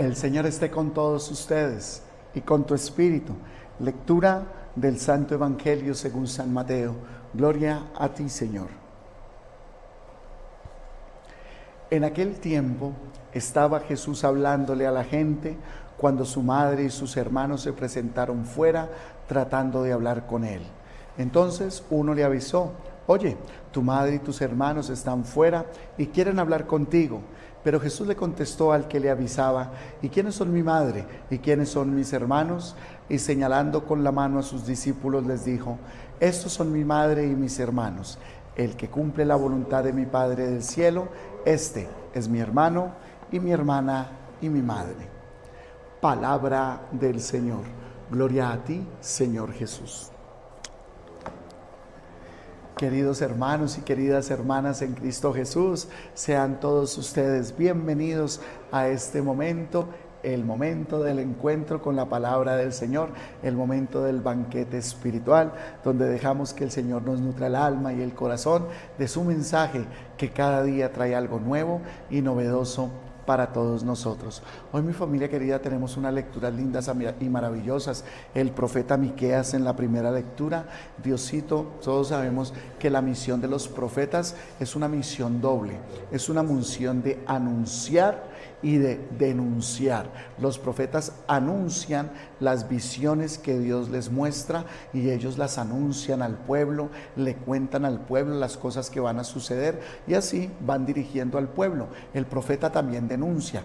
El Señor esté con todos ustedes y con tu espíritu. Lectura del Santo Evangelio según San Mateo. Gloria a ti, Señor. En aquel tiempo estaba Jesús hablándole a la gente cuando su madre y sus hermanos se presentaron fuera tratando de hablar con él. Entonces uno le avisó: oye, tu madre y tus hermanos están fuera y quieren hablar contigo. Pero Jesús le contestó al que le avisaba: ¿y quiénes son mi madre? ¿Y quiénes son mis hermanos? Y señalando con la mano a sus discípulos les dijo: estos son mi madre y mis hermanos. El que cumple la voluntad de mi Padre del cielo, este es mi hermano y mi hermana y mi madre. Palabra del Señor. Gloria a ti, Señor Jesús. Queridos hermanos y queridas hermanas en Cristo Jesús, sean todos ustedes bienvenidos a este momento, el momento del encuentro con la palabra del Señor, el momento del banquete espiritual, donde dejamos que el Señor nos nutra el alma y el corazón de su mensaje, que cada día trae algo nuevo y novedoso para todos nosotros. Hoy, mi familia querida, tenemos unas lecturas lindas y maravillosas. El profeta Miqueas en la primera lectura. Diosito, todos sabemos que la misión de los profetas es una misión doble, es una misión de anunciar y de denunciar. Los profetas anuncian las visiones que Dios les muestra y ellos las anuncian al pueblo, le cuentan al pueblo las cosas que van a suceder y así van dirigiendo al pueblo. El profeta también denuncia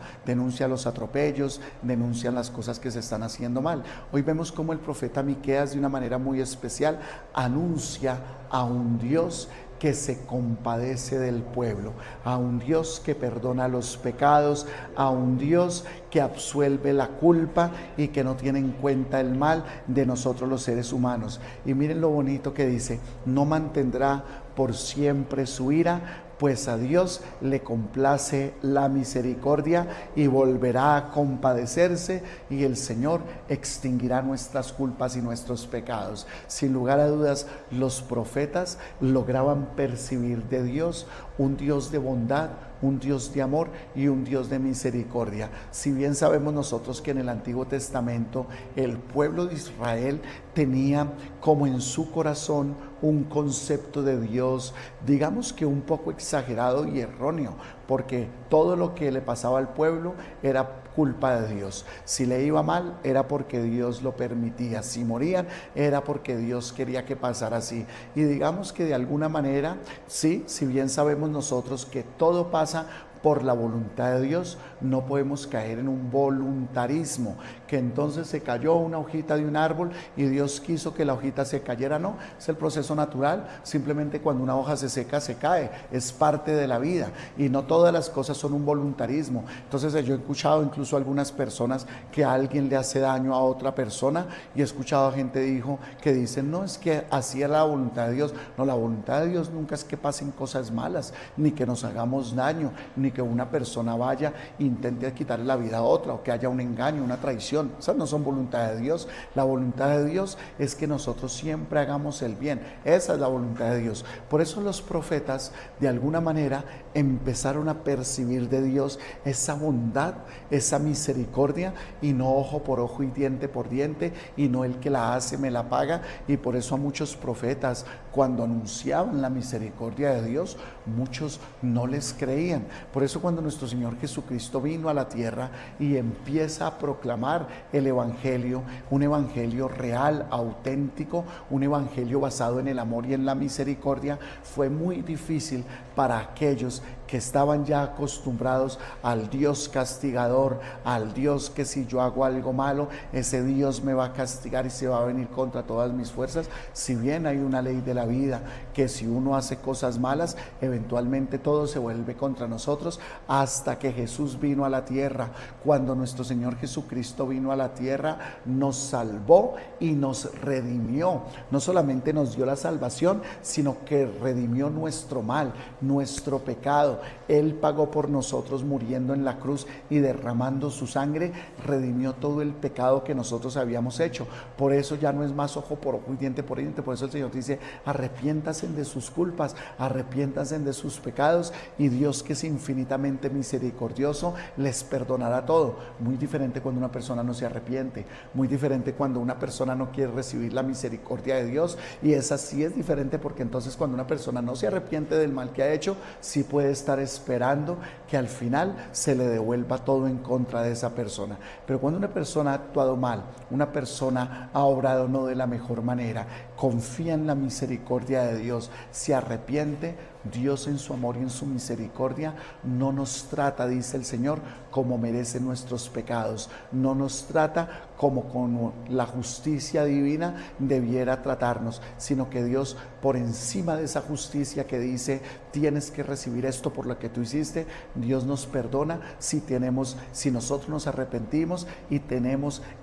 los atropellos, denuncia las cosas que se están haciendo mal. Hoy vemos cómo el profeta Miqueas, de una manera muy especial, anuncia a un Dios que se compadece del pueblo, a un Dios que perdona los pecados, a un Dios que absuelve la culpa y que no tiene en cuenta el mal de nosotros los seres humanos. Y miren lo bonito que dice: no mantendrá por siempre su ira, pues a Dios le complace la misericordia y volverá a compadecerse, y el Señor extinguirá nuestras culpas y nuestros pecados. Sin lugar a dudas, los profetas lograban percibir de Dios un Dios de bondad, un Dios de amor y un Dios de misericordia. Si bien sabemos nosotros que en el Antiguo Testamento el pueblo de Israel tenía como en su corazón un concepto de Dios, digamos que un poco exagerado y erróneo, porque todo lo que le pasaba al pueblo era culpa de Dios. Si le iba mal era porque Dios lo permitía, si morían era porque Dios quería que pasara así. Y digamos que de alguna manera, sí, si bien sabemos nosotros que todo pasa por la voluntad de Dios, no podemos caer en un voluntarismo, que entonces se cayó una hojita de un árbol y Dios quiso que la hojita se cayera. No, es el proceso natural. Simplemente cuando una hoja se seca, se cae, es parte de la vida, y no todas las cosas son un voluntarismo. Entonces yo he escuchado incluso a algunas personas que a alguien le hace daño a otra persona, y he escuchado a gente que dicen: no, es que así es la voluntad de Dios. No, la voluntad de Dios nunca es que pasen cosas malas, ni que nos hagamos daño, ni que una persona vaya e intente quitarle la vida a otra, o que haya un engaño, una traición. Esas no son voluntad de Dios. La voluntad de Dios es que nosotros siempre hagamos el bien. Esa es la voluntad de Dios. Por eso los profetas, de alguna manera, empezaron a percibir de Dios esa bondad, esa misericordia, y no ojo por ojo y diente por diente, y no el que la hace me la paga. Y por eso a muchos profetas, cuando anunciaban la misericordia de Dios, muchos no les creían. Por eso cuando nuestro Señor Jesucristo vino a la tierra y empieza a proclamar el Evangelio, un Evangelio real, auténtico, un Evangelio basado en el amor y en la misericordia, fue muy difícil para aquellos que estaban ya acostumbrados al Dios castigador, al Dios que si yo hago algo malo, ese Dios me va a castigar y se va a venir contra todas mis fuerzas. Si bien hay una ley de la vida, que si uno hace cosas malas, eventualmente todo se vuelve contra nosotros, hasta que Jesús vino a la tierra. Cuando nuestro Señor Jesucristo vino a la tierra, nos salvó y nos redimió. No solamente nos dio la salvación, sino que redimió nuestro mal, nuestro pecado, Él pagó por nosotros muriendo en la cruz y derramando su sangre, redimió todo el pecado que nosotros habíamos hecho. Por eso ya no es más ojo por ojo y diente por diente. Por eso el Señor dice, arrepiéntanse de sus culpas, arrepiéntanse de sus pecados, y Dios, que es infinitamente misericordioso, les perdonará todo. Muy diferente cuando una persona no se arrepiente, muy diferente cuando una persona no quiere recibir la misericordia de Dios, y esa sí es diferente, porque entonces cuando una persona no se arrepiente del mal que ha hecho, sí puede estar esperando que al final se le devuelva todo en contra de esa persona. Pero cuando una persona ha actuado mal, una persona ha obrado no de la mejor manera, confía en la misericordia de Dios, se arrepiente, Dios en su amor y en su misericordia no nos trata, dice el Señor, como merecen nuestros pecados, no nos trata como la justicia divina debiera tratarnos, sino que Dios, por encima de esa justicia que dice tienes que recibir esto por lo que tú hiciste, Dios nos perdona si nosotros nos arrepentimos y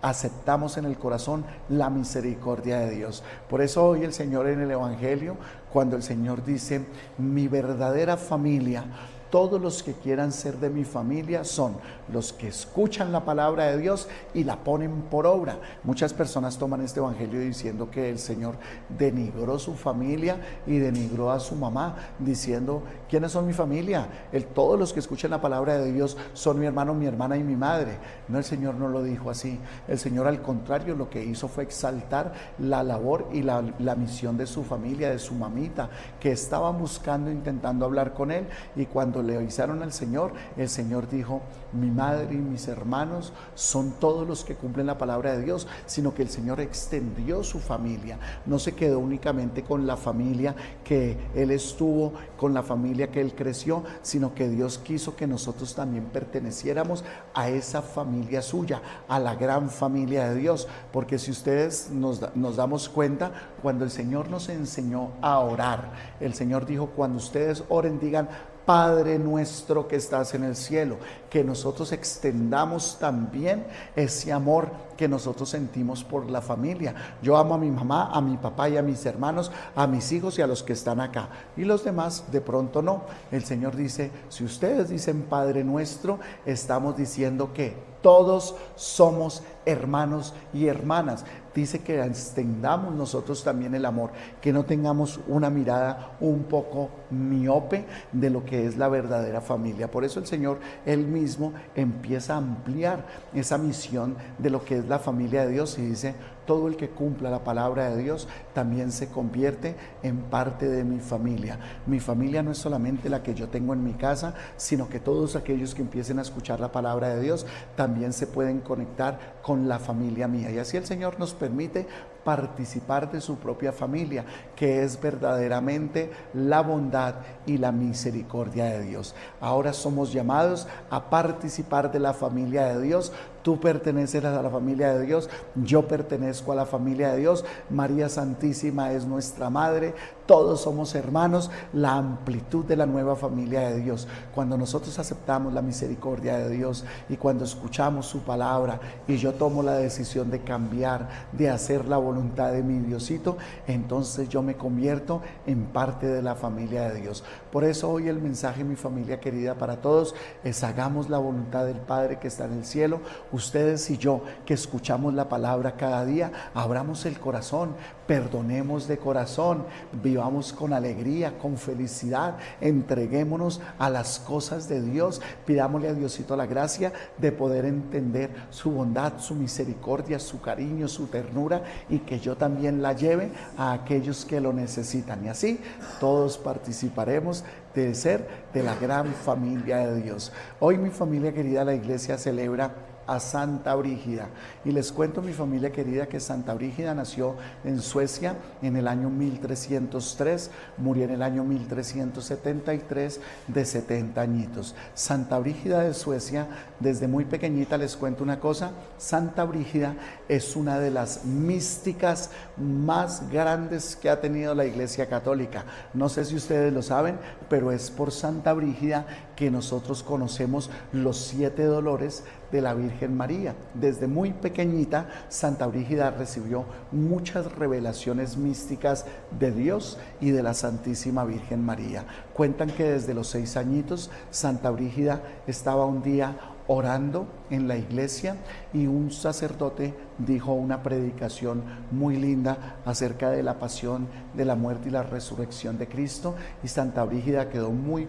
aceptamos en el corazón la misericordia de Dios. Por eso hoy el Señor en el Evangelio, cuando el Señor dice, mi verdadera familia, todos los que quieran ser de mi familia son los que escuchan la palabra de Dios y la ponen por obra. Muchas personas toman este evangelio diciendo que el Señor denigró su familia y denigró a su mamá, diciendo, ¿quiénes son mi familia? Todos los que escuchan la palabra de Dios son mi hermano, mi hermana y mi madre. No, el Señor no lo dijo así. El Señor, al contrario, lo que hizo fue exaltar la labor y la misión de su familia, de su mamita, que estaba buscando, intentando hablar con él, y cuando le avisaron al Señor, el Señor dijo, mi madre y mis hermanos son todos los que cumplen la palabra de Dios, sino que el Señor extendió su familia, no se quedó únicamente con la familia que Él estuvo, con la familia que Él creció, sino que Dios quiso que nosotros también perteneciéramos a esa familia suya, a la gran familia de Dios, porque si ustedes nos damos cuenta, cuando el Señor nos enseñó a orar, el Señor dijo, cuando ustedes oren, digan, Padre nuestro que estás en el cielo, que nosotros extendamos también ese amor que nosotros sentimos por la familia. Yo amo a mi mamá, a mi papá y a mis hermanos, a mis hijos y a los que están acá, y los demás de pronto no. El Señor dice, si ustedes dicen Padre nuestro, estamos diciendo que todos somos hermanos y hermanas. Dice que extendamos nosotros también el amor, que no tengamos una mirada un poco miope de lo que es la verdadera familia. Por eso el Señor Él mismo empieza a ampliar esa misión de lo que es la familia de Dios, y dice, todo el que cumpla la palabra de Dios también se convierte en parte de mi familia. Mi familia no es solamente la que yo tengo en mi casa, sino que todos aquellos que empiecen a escuchar la palabra de Dios también se pueden conectar con la familia mía. Y así el Señor nos permite participar de su propia familia, que es verdaderamente la bondad y la misericordia de Dios. Ahora somos llamados a participar de la familia de Dios. Tú perteneces a la familia de Dios, yo pertenezco a la familia de Dios, María Santísima es nuestra madre, todos somos hermanos, la amplitud de la nueva familia de Dios. Cuando nosotros aceptamos la misericordia de Dios y cuando escuchamos su palabra y yo tomo la decisión de cambiar, de hacer la voluntad de mi Diosito, entonces yo me convierto en parte de la familia de Dios. Por eso hoy el mensaje, mi familia querida, para todos es: hagamos la voluntad del Padre que está en el cielo. Ustedes y yo, que escuchamos la palabra cada día, abramos el corazón, perdonemos de corazón, vivamos con alegría, con felicidad, entreguémonos a las cosas de Dios, pidámosle a Diosito la gracia de poder entender su bondad, su misericordia, su cariño, su ternura, y que yo también la lleve a aquellos que lo necesitan. Y así todos participaremos de ser de la gran familia de Dios. Hoy, mi familia querida, la iglesia celebra a Santa Brígida, y les cuento, mi familia querida, que Santa Brígida nació en Suecia en el año 1303, murió en el año 1373 de 70 añitos. Santa Brígida de Suecia, desde muy pequeñita, les cuento una cosa: Santa Brígida es una de las místicas más grandes que ha tenido la Iglesia Católica. No sé si ustedes lo saben, pero es por Santa Brígida que nosotros conocemos los 7 dolores de la Virgen María. Desde muy pequeñita, Santa Brígida recibió muchas revelaciones místicas de Dios y de la Santísima Virgen María. Cuentan que desde los 6 añitos, Santa Brígida estaba un día orando en la iglesia y un sacerdote dijo una predicación muy linda acerca de la pasión, de la muerte y la resurrección de Cristo, y Santa Brígida quedó muy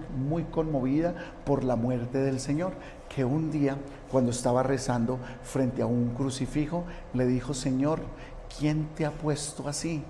conmovida por la muerte del Señor, que un día, cuando estaba rezando frente a un crucifijo, le dijo: Señor, ¿quién te ha puesto así?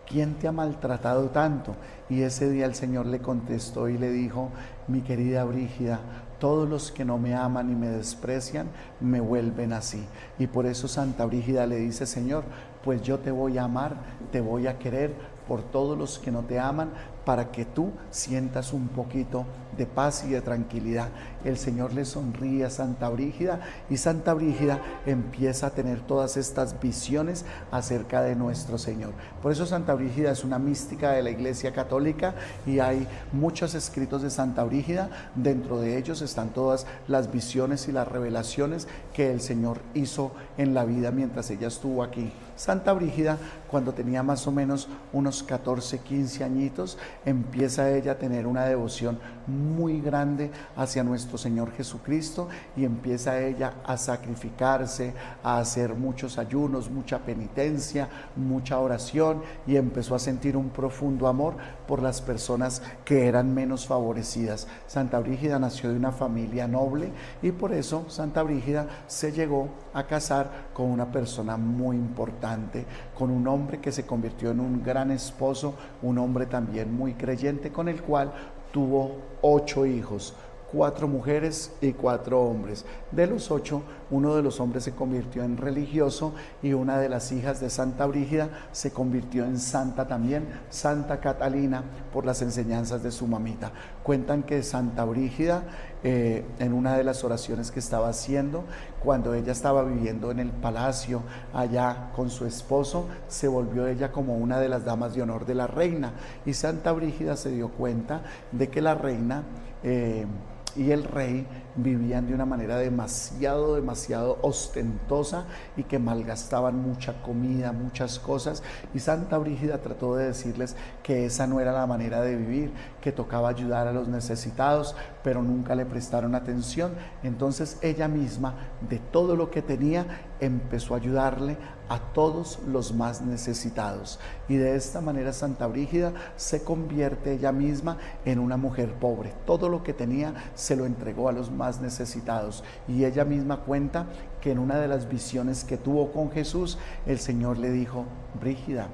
¿Quién te ha maltratado tanto? Y ese día el Señor le contestó y le dijo: mi querida Brígida, todos los que no me aman y me desprecian, me vuelven así. Y por eso Santa Brígida le dice: Señor, pues yo te voy a amar, te voy a querer por todos los que no te aman, para que tú sientas un poquito de paz y de tranquilidad. El Señor le sonríe a Santa Brígida y Santa Brígida empieza a tener todas estas visiones acerca de nuestro Señor. Por eso Santa Brígida es una mística de la Iglesia Católica y hay muchos escritos de Santa Brígida. Dentro de ellos están todas las visiones y las revelaciones que el Señor hizo en la vida mientras ella estuvo aquí. Santa Brígida, cuando tenía más o menos unos 14, 15 añitos, empieza ella a tener una devoción muy grande hacia nuestro Señor Jesucristo y empieza ella a sacrificarse, a hacer muchos ayunos, mucha penitencia, mucha oración, y empezó a sentir un profundo amor por las personas que eran menos favorecidas. Santa Brígida nació de una familia noble y por eso Santa Brígida se llegó a casar con una persona muy importante, con un hombre que se convirtió en un gran esposo, un hombre también muy creyente, con el cual tuvo 8 hijos, 4 mujeres y 4 hombres. De los 8, uno de los hombres se convirtió en religioso y una de las hijas de Santa Brígida se convirtió en santa también, Santa Catalina, por las enseñanzas de su mamita. Cuentan que Santa Brígida, en una de las oraciones que estaba haciendo, cuando ella estaba viviendo en el palacio allá con su esposo, se volvió ella como una de las damas de honor de la reina, y Santa Brígida se dio cuenta de que la reina y el rey vivían de una manera demasiado ostentosa y que malgastaban mucha comida, muchas cosas, y Santa Brígida trató de decirles que esa no era la manera de vivir, que tocaba ayudar a los necesitados, pero nunca le prestaron atención. Entonces ella misma, de todo lo que tenía, empezó a ayudarle a todos los más necesitados, y de esta manera Santa Brígida se convierte ella misma en una mujer pobre. Todo lo que tenía se lo entregó a los más necesitados, y ella misma cuenta que en una de las visiones que tuvo con Jesús, el Señor le dijo: Brígida,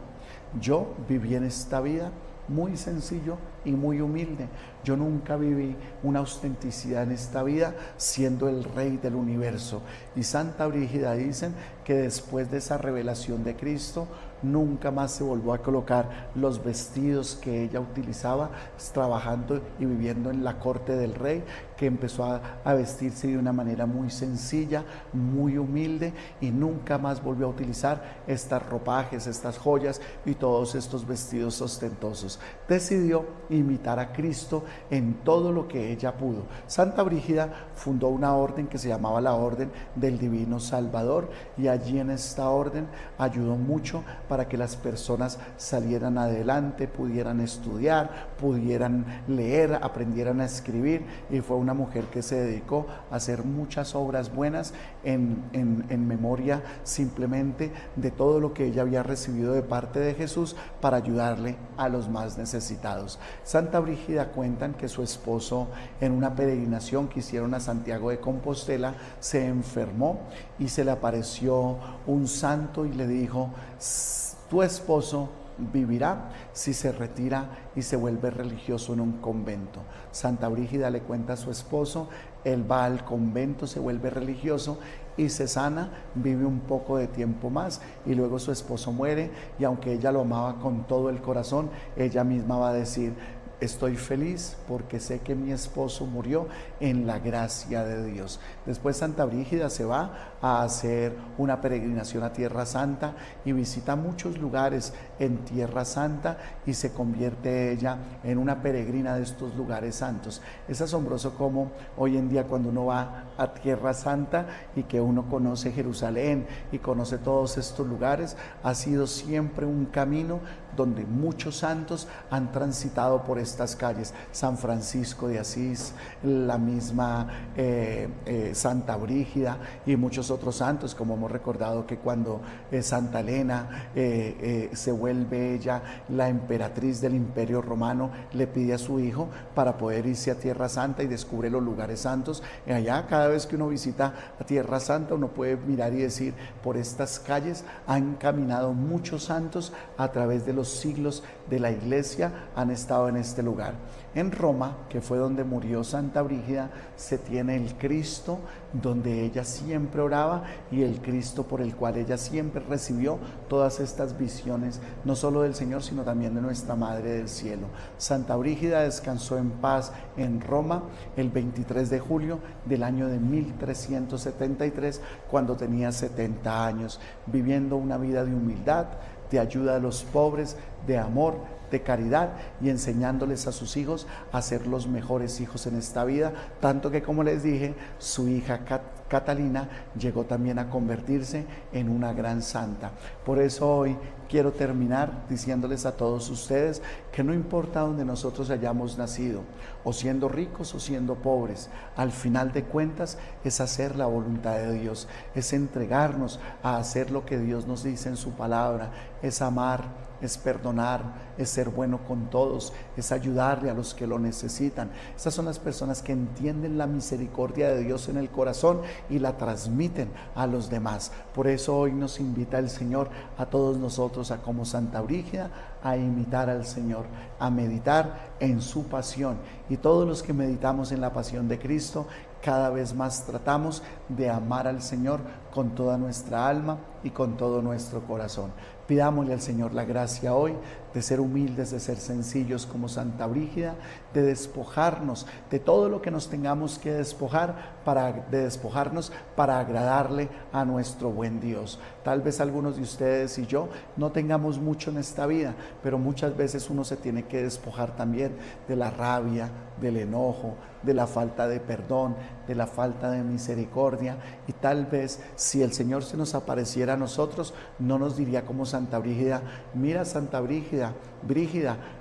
yo viví en esta vida muy sencillo y muy humilde. Yo nunca viví una ostenticidad en esta vida, siendo el rey del universo. Y Santa Brígida dicen que después de esa revelación de Cristo, nunca más se volvió a colocar los vestidos que ella utilizaba trabajando y viviendo en la corte del rey, que empezó a vestirse de una manera muy sencilla, muy humilde, y nunca más volvió a utilizar estas ropajes, estas joyas y todos estos vestidos ostentosos. Decidió imitar a Cristo en todo lo que ella pudo. Santa Brígida fundó una orden que se llamaba la Orden del Divino Salvador, y allí en esta orden ayudó mucho para que las personas salieran adelante, pudieran estudiar, pudieran leer, aprendieran a escribir, y fue una mujer que se dedicó a hacer muchas obras buenas en memoria simplemente de todo lo que ella había recibido de parte de Jesús para ayudarle a los más necesitados. Santa Brígida cuentan que su esposo, en una peregrinación que hicieron a Santiago de Compostela, se enfermó y se le apareció un santo y le dijo: tu esposo vivirá si se retira y se vuelve religioso en un convento. Santa Brígida le cuenta a su esposo, él va al convento, se vuelve religioso y se sana, vive un poco de tiempo más y luego su esposo muere, y aunque ella lo amaba con todo el corazón, ella misma va a decir: estoy feliz porque sé que mi esposo murió en la gracia de Dios. Después Santa Brígida se va a hacer una peregrinación a Tierra Santa y visita muchos lugares en Tierra Santa y se convierte ella en una peregrina de estos lugares santos. Es asombroso cómo hoy en día cuando uno va a Tierra Santa y que uno conoce Jerusalén y conoce todos estos lugares, ha sido siempre un camino donde muchos santos han transitado por estas calles. San Francisco de Asís, la misma Santa Brígida y muchos otros santos, como hemos recordado que cuando Santa Elena se vuelve ella la emperatriz del Imperio Romano, le pide a su hijo para poder irse a Tierra Santa y descubre los lugares santos. Y allá, cada vez que uno visita a Tierra Santa, uno puede mirar y decir, por estas calles han caminado muchos santos a través de los siglos de la Iglesia, han estado en este lugar. En Roma, que fue donde murió Santa Brígida, se tiene el Cristo donde ella siempre oraba y el Cristo por el cual ella siempre recibió todas estas visiones, no solo del Señor, sino también de nuestra Madre del Cielo. Santa Brígida descansó en paz en Roma el 23 de julio del año de 1373, cuando tenía 70 años, viviendo una vida de humildad, de ayuda a los pobres, de amor, de caridad y enseñándoles a sus hijos a ser los mejores hijos en esta vida, tanto que, como les dije, su hija Catalina llegó también a convertirse en una gran santa. Por eso hoy quiero terminar diciéndoles a todos ustedes que no importa donde nosotros hayamos nacido, o siendo ricos o siendo pobres, al final de cuentas es hacer la voluntad de Dios, es entregarnos a hacer lo que Dios nos dice en su palabra, es amar, es perdonar, es ser bueno con todos, es ayudarle a los que lo necesitan. Estas son las personas que entienden la misericordia de Dios en el corazón y la transmiten a los demás. Por eso hoy nos invita el Señor a todos nosotros, a como Santa Brígida, a imitar al Señor, a meditar en su pasión. Y todos los que meditamos en la pasión de Cristo, cada vez más tratamos de amar al Señor con toda nuestra alma y con todo nuestro corazón. Pidámosle al Señor la gracia hoy de ser humildes, de ser sencillos como Santa Brígida, de despojarnos de todo lo que nos tengamos que despojarnos para agradarle a nuestro buen Dios. Tal vez algunos de ustedes y yo no tengamos mucho en esta vida, pero muchas veces uno se tiene que despojar también de la rabia, del enojo, de la falta de perdón, de la falta de misericordia. Y tal vez si el Señor se nos apareciera a nosotros, no nos diría como Santa Brígida: mira, Santa Brígida,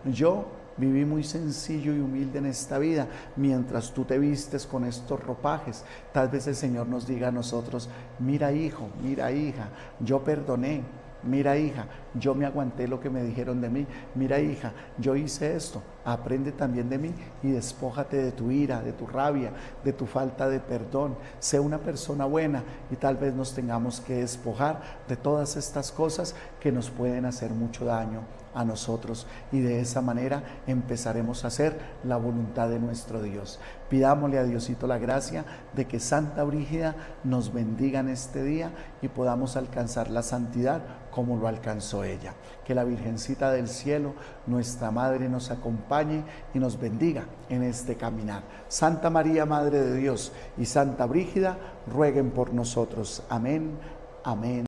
yo viví muy sencillo y humilde en esta vida, mientras tú te vistes con estos ropajes. Tal vez el Señor nos diga a nosotros: mira, hijo, mira, hija, yo perdoné. Mira, hija, yo me aguanté lo que me dijeron de mí. Mira, hija, yo hice esto. Aprende también de mí y despójate de tu ira, de tu rabia, de tu falta de perdón. Sé una persona buena, y tal vez nos tengamos que despojar de todas estas cosas que nos pueden hacer mucho daño a nosotros, y de esa manera empezaremos a hacer la voluntad de nuestro Dios. Pidámosle a Diosito la gracia de que Santa Brígida nos bendiga en este día y podamos alcanzar la santidad como lo alcanzó ella. Que la Virgencita del Cielo, nuestra Madre, nos acompañe y nos bendiga en este caminar. Santa María, Madre de Dios, y Santa Brígida, rueguen por nosotros. Amén, amén.